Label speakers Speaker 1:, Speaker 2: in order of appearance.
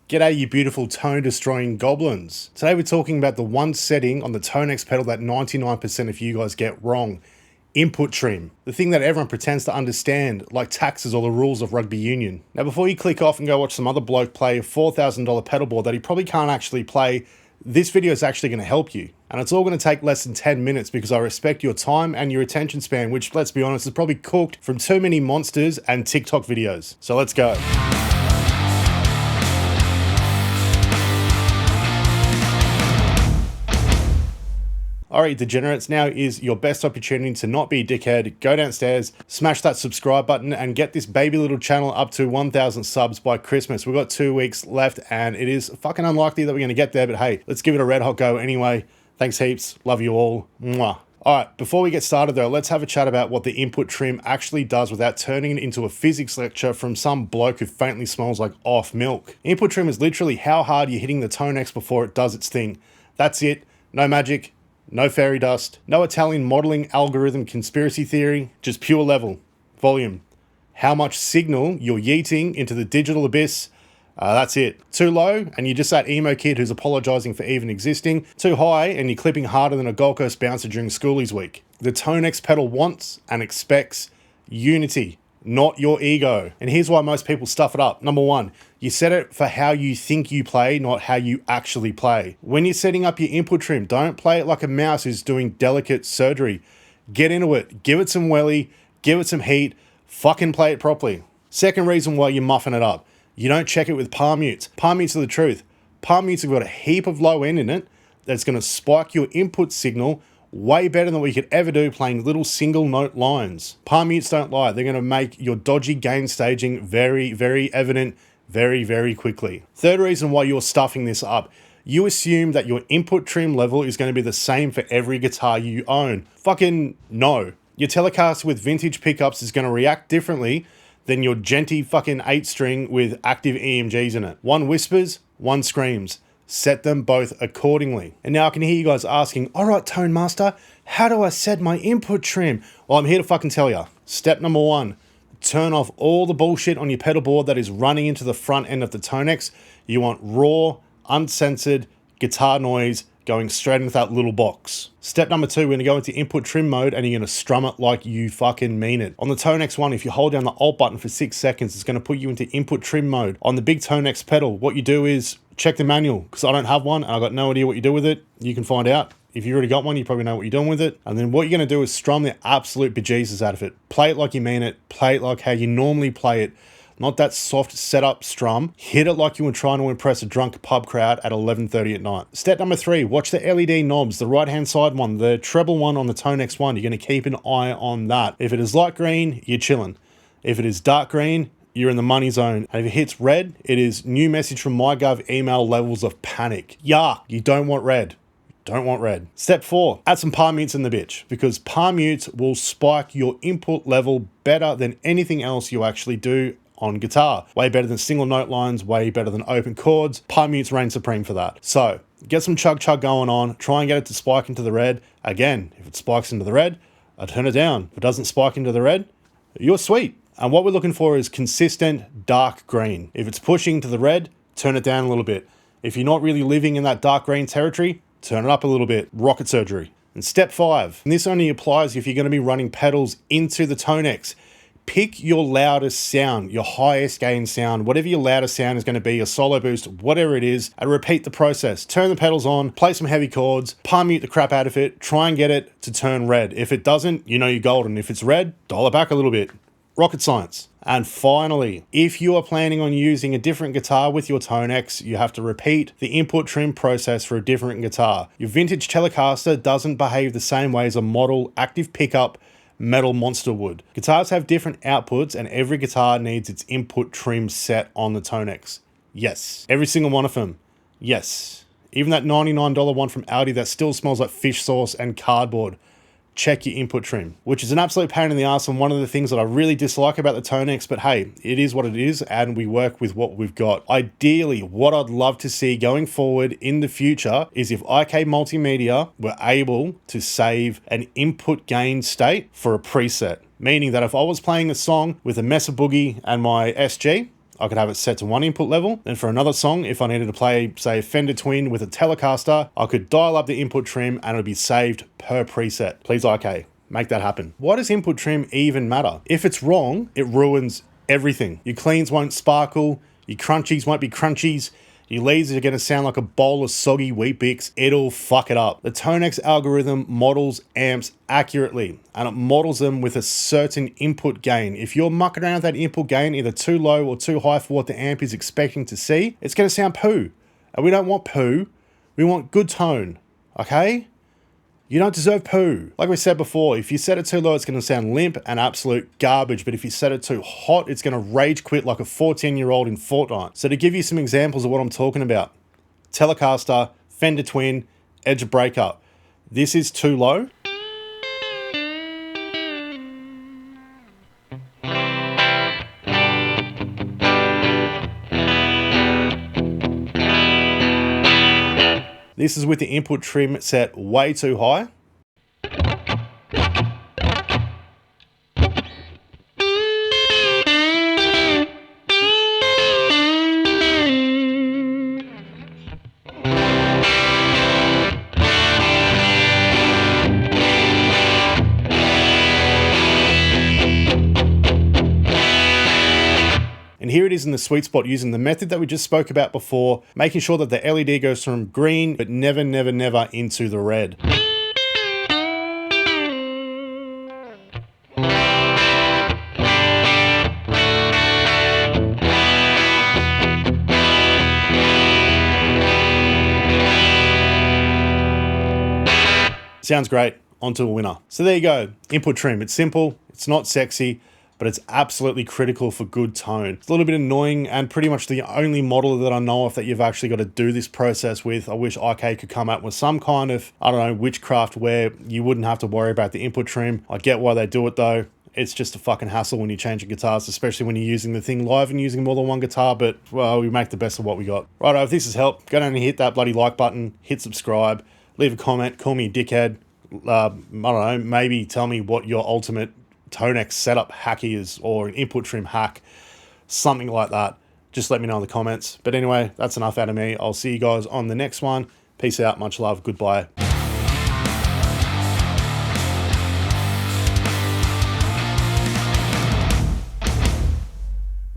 Speaker 1: G'day you beautiful tone destroying goblins. Today we're talking about the one setting on the ToneX pedal that 99% of you guys get wrong. Input trim. The thing that everyone pretends to understand, like taxes or the rules of rugby union. Now before you click off and go watch some other bloke play a $4,000 pedal board that he probably can't actually play, this video is actually going to help you. And it's all going to take less than 10 minutes because I respect your time and your attention span, which, let's be honest, is probably cooked from too many monsters and TikTok videos. So let's go. Alright degenerates, now is your best opportunity to not be a dickhead. Go downstairs, smash that subscribe button and get this baby little channel up to 1,000 subs by Christmas. We've got 2 weeks left and it is fucking unlikely that we're going to get there, but hey, let's give it a red hot go anyway. Thanks heaps, love you all. Mwah. Alright, before we get started though, let's have a chat about what the input trim actually does without turning it into a physics lecture from some bloke who faintly smells like off milk. Input trim is literally how hard you're hitting the ToneX before it does its thing. That's it, no magic. No fairy dust, no Italian modeling algorithm conspiracy theory, just pure level, volume. How much signal you're yeeting into the digital abyss, that's it. Too low, and you're just that emo kid who's apologizing for even existing. Too high, and you're clipping harder than a Gold Coast bouncer during schoolies week. The ToneX pedal wants and expects unity, not your ego. And here's why most people stuff it up. Number one, you set it for how you think you play, not how you actually play. When you're setting up your input trim, don't play it like a mouse who's doing delicate surgery. Get into it, give it some welly, give it some heat, fucking play it properly. Second reason why you're muffing it up, you don't check it with palm mutes. Palm mutes are the truth. Palm mutes have got a heap of low end in it that's gonna spike your input signal way better than what you could ever do playing little single note lines. Palm mutes don't lie. They're going to make your dodgy gain staging very, very evident very, very quickly. Third reason why you're stuffing this up, you assume that your input trim level is going to be the same for every guitar you own. Fucking no. Your Telecaster with vintage pickups is going to react differently than your Genty fucking 8-string with active EMGs in it. One whispers, one screams. Set them both accordingly. And now I can hear you guys asking, all right, Tone Master, how do I set my input trim? Well, I'm here to fucking tell you. Step number one, turn off all the bullshit on your pedal board that is running into the front end of the ToneX. You want raw, uncensored guitar noise going straight into that little box. Step number two, we're gonna go into input trim mode and you're gonna strum it like you fucking mean it. On the ToneX One, if you hold down the Alt button for 6 seconds, it's gonna put you into input trim mode. On the big ToneX pedal, what you do is check the manual, because I don't have one and I've got no idea what you do with it. You can find out. If you already got one, you probably know what you're doing with it. And then what you're gonna do is strum the absolute bejesus out of it. Play it like you mean it. Play it like how you normally play it. Not that soft setup strum. Hit it like you were trying to impress a drunk pub crowd at 11:30 at night. Step number three, watch the LED knobs, the right-hand side one, the treble one on the ToneX One. You're gonna keep an eye on that. If it is light green, you're chilling. If it is dark green, you're in the money zone. And if it hits red, it is new message from MyGov email levels of panic. Yuck, you don't want red. Don't want red. Step four, add some palm mutes in the bitch, because palm mutes will spike your input level better than anything else you actually do on guitar. Way better than single note lines, way better than open chords. Palm mutes reign supreme for that. So get some chug chug going on, try and get it to spike into the red. Again, if it spikes into the red, I turn it down. If it doesn't spike into the red, you're sweet. And what we're looking for is consistent dark green. If it's pushing to the red, turn it down a little bit. If you're not really living in that dark green territory, turn it up a little bit. Rocket surgery. And step five, and this only applies if you're going to be running pedals into the ToneX. Pick your loudest sound, your highest gain sound, whatever your loudest sound is going to be, a solo boost, whatever it is, and repeat the process. Turn the pedals on, play some heavy chords, palm mute the crap out of it, try and get it to turn red. If it doesn't, you know you're golden. If it's red, dial it back a little bit. Rocket science. And finally, if you are planning on using a different guitar with your ToneX, you have to repeat the input trim process for a different guitar. Your vintage Telecaster doesn't behave the same way as a model active pickup metal monster would. Guitars have different outputs and every guitar needs its input trim set on the ToneX. Yes. Every single one of them. Yes. Even that $99 one from Audi that still smells like fish sauce and cardboard. Check your input trim, which is an absolute pain in the ass and one of the things that I really dislike about the ToneX, but hey, it is what it is and we work with what we've got. Ideally, what I'd love to see going forward in the future is if IK Multimedia were able to save an input gain state for a preset. Meaning that if I was playing a song with a Mesa Boogie and my SG, I could have it set to one input level. Then for another song, if I needed to play, say, Fender Twin with a Telecaster, I could dial up the input trim and it would be saved per preset. Please, IK, make that happen. Why does input trim even matter? If it's wrong, it ruins everything. Your cleans won't sparkle, your crunchies won't be crunchies, your leads are going to sound like a bowl of soggy Wheat Bix. It'll fuck it up. The ToneX algorithm models amps accurately, and it models them with a certain input gain. If you're mucking around with that input gain, either too low or too high for what the amp is expecting to see, it's going to sound poo. And we don't want poo. We want good tone, okay? You don't deserve poo. Like we said before, if you set it too low, it's going to sound limp and absolute garbage. But if you set it too hot, it's going to rage quit like a 14-year-old in Fortnite. So to give you some examples of what I'm talking about, Telecaster, Fender Twin, Edge Breakup. This is too low. This is with the input trim set way too high. And here it is in the sweet spot using the method that we just spoke about before, making sure that the LED goes from green, but never, never, never into the red. Sounds great. Onto a winner. So there you go. Input trim. It's simple. It's not sexy, but it's absolutely critical for good tone. It's a little bit annoying and pretty much the only model that I know of that you've actually got to do this process with. I wish IK could come out with some kind of, I don't know, witchcraft where you wouldn't have to worry about the input trim. I get why they do it though. It's just a fucking hassle when you're changing guitars, especially when you're using the thing live and using more than one guitar, but well, we make the best of what we got. Righto, if this has helped, go down and hit that bloody like button, hit subscribe, leave a comment, call me a dickhead. I don't know, maybe tell me what your ultimate ToneX setup hack is, or an input trim hack, something like that. Just let me know in the comments. But anyway, that's enough out of me. I'll see you guys on the next one. Peace out, much love, goodbye.